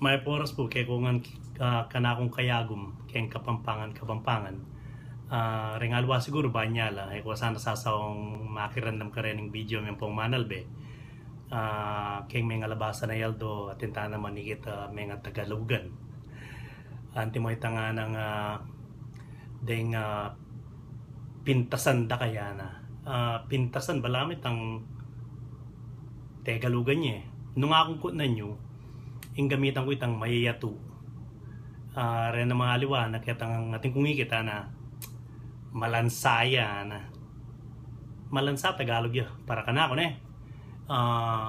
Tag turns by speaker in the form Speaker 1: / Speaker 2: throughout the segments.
Speaker 1: may poras po kay kungan kanakong kayagum keng kapampangan rengalwa siguro banyala ay ko sana sasawang makirandam ka rin ng video ng pong manalbe keng may ngalabasan na yaldo at tintana manikit may nga Tagalogan anti mo itanga ng deng pintasan da kaya na pintasan balamit ang Tagalogan niya nung akong kunan nyo yung gamitan ko itang mayayatu rin na mga liwanag kaya ang ating kumikita na malansaya na malansa Tagalog yun para ka na ako na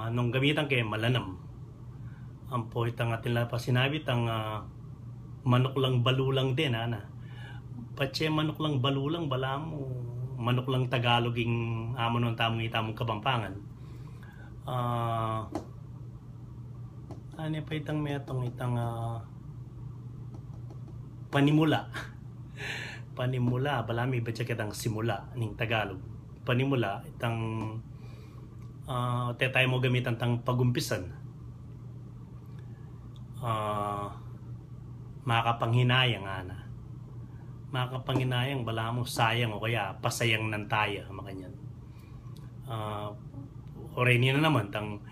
Speaker 1: nung gamitan kay malanam ang po itang ating pa sinabi itang manok lang balulang din patse manok lang balulang bala mo manok lang Tagaloging amo nung tamong itamong kabampangan ano pa itang metong itang panimula panimula balami ba siya kitang simula ning Tagalog panimula itang tayo mo gamitan tang pagumpisan makapanghinayang makapanghinayang bala mo sayang o kaya pasayang ng taya makanyan oreni na naman tang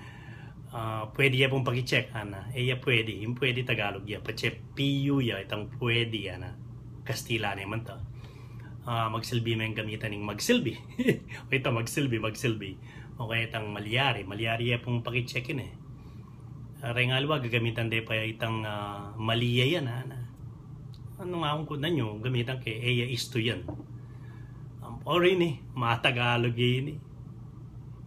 Speaker 1: pwede ya pong pag-check iya pwede Tagalog ya pache piyu ya itang pwede ya na Kastila naman to magsilbi may gamitan ng magsilbi o ito magsilbi o kaya itang malyari ya pong pag-checkin rengalwa gagamitan de pa itang maliya yan ano nga akong kunan nyo gamitan kay iya isto yan orin matagalog yun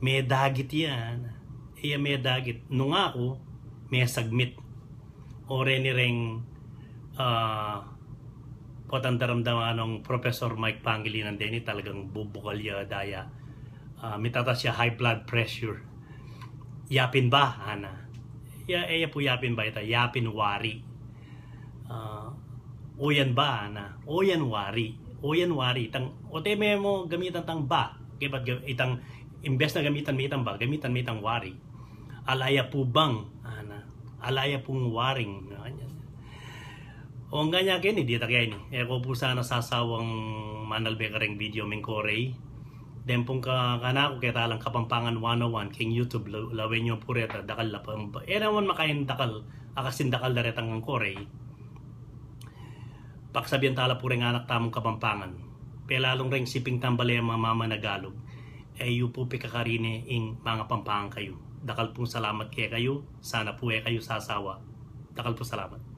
Speaker 1: may dagit yan iya may dagit nung ako may sagmit ore ni reng potandaramdaman ng Professor Mike Pangilinan din talagang bubukal ya daya mitatas siya high blood pressure yapin ba iya po yapin ba ita yapin wari oyan ba oyan wari tang ote mo gamitan tang ba kibat itang imbes na gamitan may itang wari alaya po bang alaya pong waring o ang ganyan kini di ta kaya ni ko po sana sasawang manalbe ka ring video ming korey den pong kanako kaya talang Kapampangan 101 king YouTube lawin nyo po reta dakal la pa naman makain dakal akasin dakal da retang ang korey paksabihan tala po rin anak tamong Kapampangan pelalong ring siping tambali ang mama Nagalog yu po pikakarine ing mga Pampangan kayo dakal pong salamat kaya kayo sana po kayo sasawa dakal po salamat.